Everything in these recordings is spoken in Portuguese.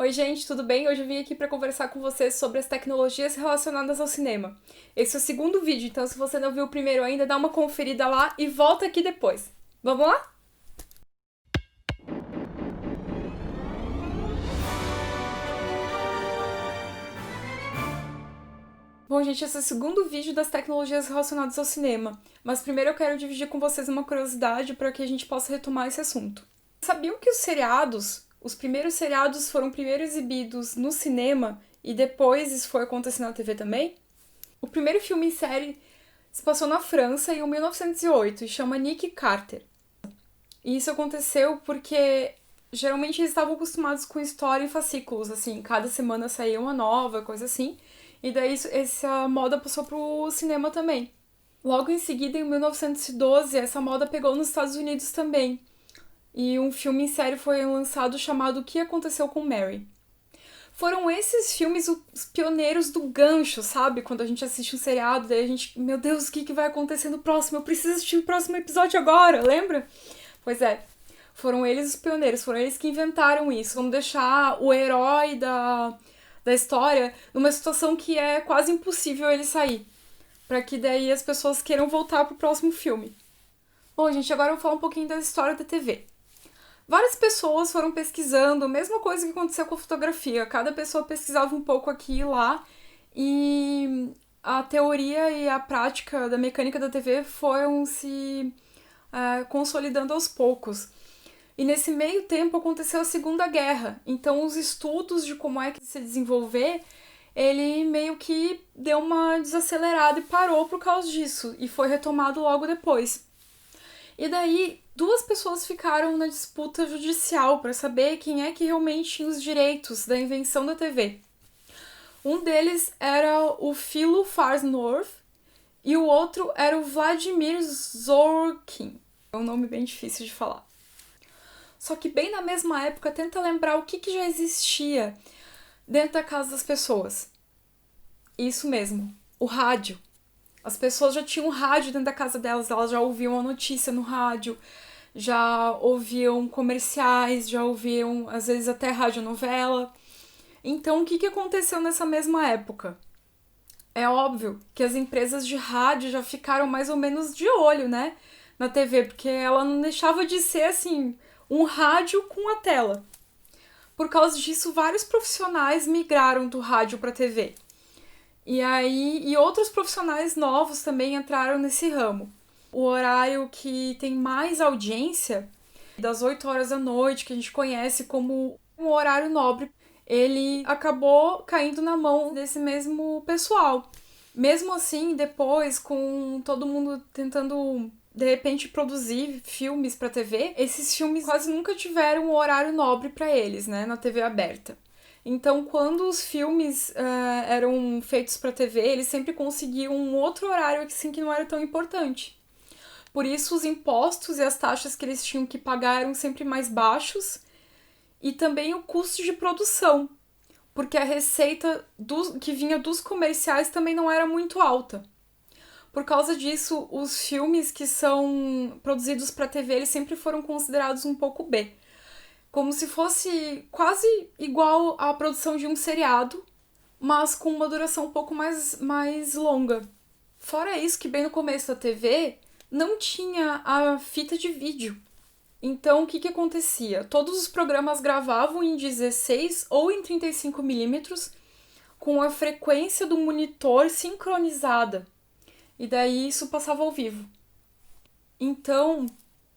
Oi, gente, tudo bem? Hoje eu vim aqui para conversar com vocês sobre as tecnologias relacionadas ao cinema. Esse é o segundo vídeo, então se você não viu o primeiro ainda, dá uma conferida lá e volta aqui depois. Vamos lá? Bom, gente, esse é o segundo vídeo das tecnologias relacionadas ao cinema, mas primeiro eu quero dividir com vocês uma curiosidade para que a gente possa retomar esse assunto. Sabiam que os primeiros seriados foram primeiro exibidos no cinema e depois isso foi acontecer na TV também? O primeiro filme em série se passou na França em 1908 e chama Nick Carter. E isso aconteceu porque geralmente eles estavam acostumados com história em fascículos, assim, cada semana saía uma nova, coisa assim. E daí essa moda passou pro cinema também. Logo em seguida, em 1912, essa moda pegou nos Estados Unidos também. E um filme em série foi lançado chamado O que Aconteceu com Mary. Foram esses filmes os pioneiros do gancho, sabe? Quando a gente assiste um seriado, daí a gente, meu Deus, o que vai acontecer no próximo? Eu preciso assistir o próximo episódio agora, lembra? Pois é, foram eles os pioneiros, foram eles que inventaram isso. Vamos deixar o herói da história numa situação que é quase impossível ele sair. Pra que daí as pessoas queiram voltar pro próximo filme. Bom, gente, agora eu vou falar um pouquinho da história da TV. Várias pessoas foram pesquisando, a mesma coisa que aconteceu com a fotografia. Cada pessoa pesquisava um pouco aqui e lá, e a teoria e a prática da mecânica da TV foram se consolidando aos poucos. E nesse meio tempo aconteceu a Segunda Guerra, então os estudos de como é que se desenvolver, ele meio que deu uma desacelerada e parou por causa disso, e foi retomado logo depois. E daí, duas pessoas ficaram na disputa judicial para saber quem é que realmente tinha os direitos da invenção da TV. Um deles era o Philo Farnsworth e o outro era o Vladimir Zorkin. É um nome bem difícil de falar. Só que bem na mesma época, tenta lembrar o que já existia dentro da casa das pessoas. Isso mesmo, o rádio. As pessoas já tinham rádio dentro da casa delas, elas já ouviam a notícia no rádio, já ouviam comerciais, já ouviam, às vezes, até radionovela. Então, o que aconteceu nessa mesma época? É óbvio que as empresas de rádio já ficaram mais ou menos de olho, né, na TV, porque ela não deixava de ser, assim, um rádio com a tela. Por causa disso, vários profissionais migraram do rádio para a TV. E outros profissionais novos também entraram nesse ramo. O horário que tem mais audiência, das 8 horas da noite, que a gente conhece como um horário nobre, ele acabou caindo na mão desse mesmo pessoal. Mesmo assim, depois, com todo mundo tentando, de repente, produzir filmes para TV, esses filmes quase nunca tiveram um horário nobre para eles, né, na TV aberta. Então, quando os filmes eram feitos para TV, eles sempre conseguiam um outro horário assim, que não era tão importante. Por isso, os impostos e as taxas que eles tinham que pagar eram sempre mais baixos, e também o custo de produção, porque a receita que vinha dos comerciais também não era muito alta. Por causa disso, os filmes que são produzidos para TV, eles sempre foram considerados um pouco B. Como se fosse quase igual à produção de um seriado, mas com uma duração um pouco mais longa. Fora isso, que bem no começo da TV, não tinha a fita de vídeo. Então, o que acontecia? Todos os programas gravavam em 16 ou em 35mm, com a frequência do monitor sincronizada. E daí isso passava ao vivo. Então,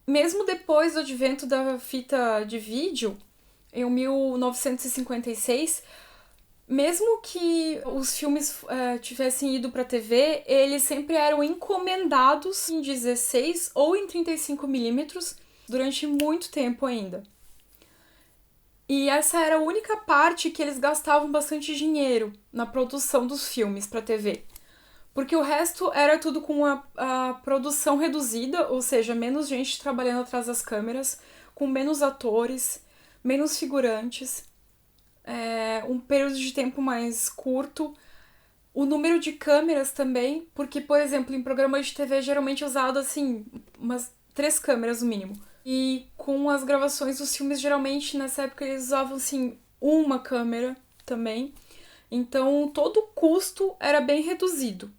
mesmo depois do advento da fita de vídeo, em 1956, mesmo que os filmes tivessem ido para a TV, eles sempre eram encomendados em 16 ou em 35mm durante muito tempo ainda. E essa era a única parte que eles gastavam bastante dinheiro na produção dos filmes para a TV. Porque o resto era tudo com a produção reduzida, ou seja, menos gente trabalhando atrás das câmeras, com menos atores, menos figurantes, um período de tempo mais curto. O número de câmeras também, porque, por exemplo, em programas de TV geralmente é usado, assim, umas 3 câmeras no mínimo. E com as gravações dos filmes, geralmente, nessa época, eles usavam, assim, uma câmera também. Então, todo o custo era bem reduzido.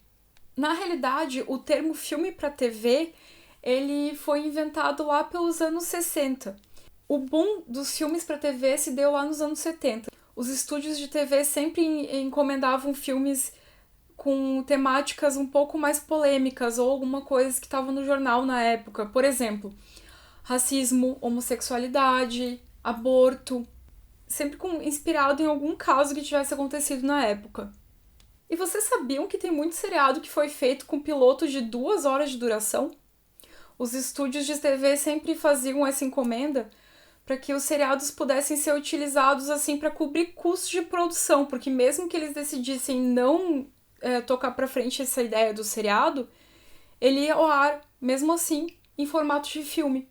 Na realidade, o termo filme para TV, ele foi inventado lá pelos anos 60. O boom dos filmes para TV se deu lá nos anos 70. Os estúdios de TV sempre encomendavam filmes com temáticas um pouco mais polêmicas ou alguma coisa que estava no jornal na época. Por exemplo, racismo, homossexualidade, aborto, sempre inspirado em algum caso que tivesse acontecido na época. E vocês sabiam que tem muito seriado que foi feito com pilotos de 2 horas de duração? Os estúdios de TV sempre faziam essa encomenda para que os seriados pudessem ser utilizados assim para cobrir custos de produção, porque mesmo que eles decidissem não tocar para frente essa ideia do seriado, ele ia ao ar, mesmo assim, em formato de filme.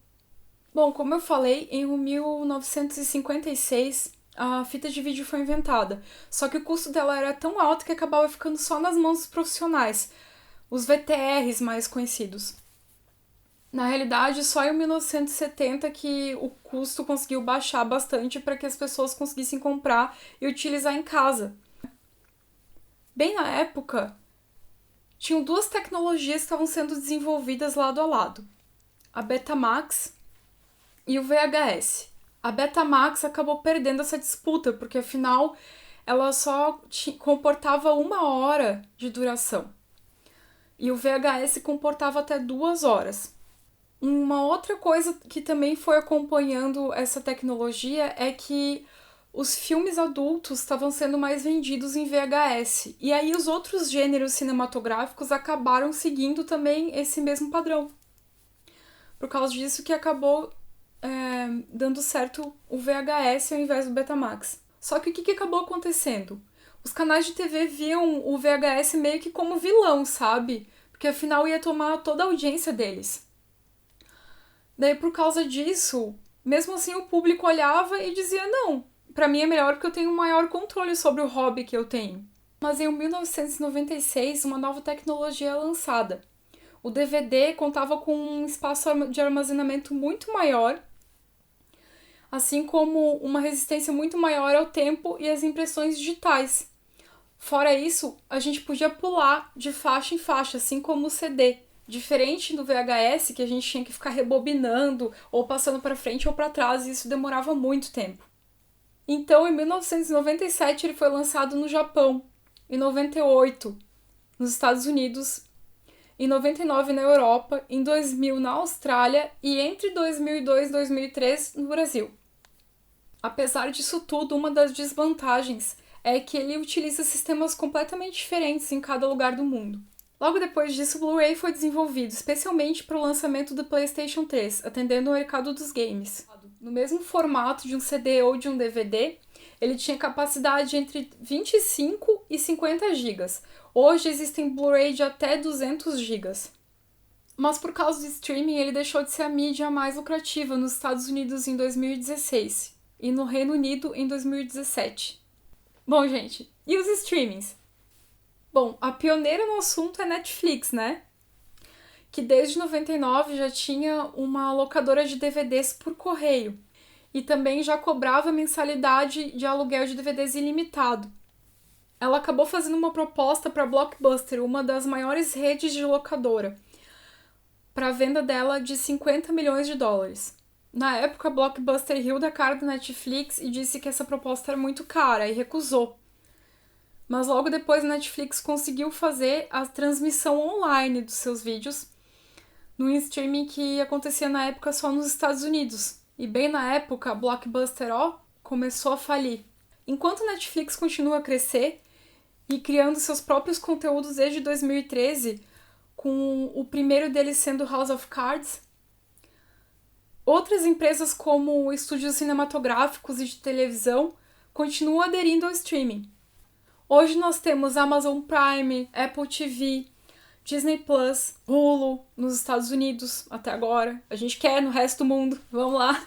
Bom, como eu falei, em 1956 a fita de vídeo foi inventada, só que o custo dela era tão alto que acabava ficando só nas mãos dos profissionais, os VTRs mais conhecidos. Na realidade, só em 1970 que o custo conseguiu baixar bastante para que as pessoas conseguissem comprar e utilizar em casa. Bem na época, tinham 2 tecnologias que estavam sendo desenvolvidas lado a lado: a Betamax e o VHS. A Betamax acabou perdendo essa disputa, porque afinal ela só comportava 1 hora de duração. E o VHS comportava até 2 horas. Uma outra coisa que também foi acompanhando essa tecnologia é que os filmes adultos estavam sendo mais vendidos em VHS. E aí os outros gêneros cinematográficos acabaram seguindo também esse mesmo padrão. Por causa disso que acabou dando certo o VHS ao invés do Betamax. Só que o que acabou acontecendo? Os canais de TV viam o VHS meio que como vilão, sabe? Porque afinal ia tomar toda a audiência deles. Daí, por causa disso, mesmo assim o público olhava e dizia: não, pra mim é melhor porque eu tenho maior controle sobre o hobby que eu tenho. Mas em 1996, uma nova tecnologia é lançada. O DVD contava com um espaço de armazenamento muito maior, assim como uma resistência muito maior ao tempo e às impressões digitais. Fora isso, a gente podia pular de faixa em faixa, assim como o CD. Diferente do VHS, que a gente tinha que ficar rebobinando ou passando para frente ou para trás, e isso demorava muito tempo. Então, em 1997, ele foi lançado no Japão, em 98 nos Estados Unidos, em 99 na Europa, em 2000 na Austrália e entre 2002 e 2003 no Brasil. Apesar disso tudo, uma das desvantagens é que ele utiliza sistemas completamente diferentes em cada lugar do mundo. Logo depois disso, o Blu-ray foi desenvolvido especialmente para o lançamento do PlayStation 3, atendendo ao mercado dos games. No mesmo formato de um CD ou de um DVD, ele tinha capacidade entre 25 e 50 GB. Hoje existem Blu-ray de até 200 GB. Mas por causa do streaming, ele deixou de ser a mídia mais lucrativa nos Estados Unidos em 2016 e no Reino Unido em 2017. Bom, gente, e os streamings? Bom, a pioneira no assunto é Netflix, né? Que desde 99 já tinha uma locadora de DVDs por correio e também já cobrava mensalidade de aluguel de DVDs ilimitado. Ela acabou fazendo uma proposta para a Blockbuster, uma das maiores redes de locadora, para a venda dela de 50 milhões de dólares. Na época, a Blockbuster riu da cara da Netflix e disse que essa proposta era muito cara e recusou. Mas logo depois a Netflix conseguiu fazer a transmissão online dos seus vídeos num streaming que acontecia na época só nos Estados Unidos. E bem na época, a Blockbuster começou a falir. Enquanto a Netflix continua a crescer e criando seus próprios conteúdos desde 2013, com o primeiro deles sendo House of Cards, outras empresas como estúdios cinematográficos e de televisão continuam aderindo ao streaming. Hoje nós temos Amazon Prime, Apple TV, Disney Plus, Hulu nos Estados Unidos até agora. A gente quer no resto do mundo, vamos lá.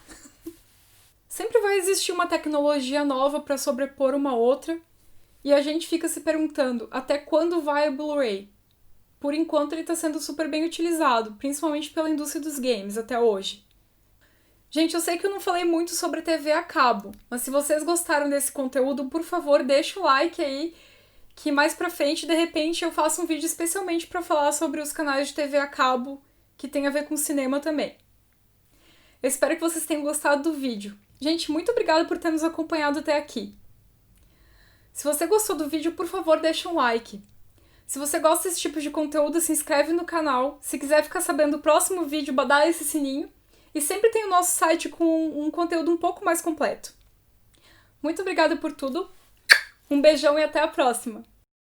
Sempre vai existir uma tecnologia nova para sobrepor uma outra e a gente fica se perguntando até quando vai o Blu-ray. Por enquanto ele está sendo super bem utilizado, principalmente pela indústria dos games até hoje. Gente, eu sei que eu não falei muito sobre TV a cabo, mas se vocês gostaram desse conteúdo, por favor, deixa o like aí, que mais pra frente, de repente, eu faço um vídeo especialmente pra falar sobre os canais de TV a cabo que tem a ver com cinema também. Eu espero que vocês tenham gostado do vídeo. Gente, muito obrigada por ter nos acompanhado até aqui. Se você gostou do vídeo, por favor, deixa um like. Se você gosta desse tipo de conteúdo, se inscreve no canal. Se quiser ficar sabendo do próximo vídeo, badala esse sininho. E sempre tem o nosso site com um conteúdo um pouco mais completo. Muito obrigada por tudo. Um beijão e até a próxima!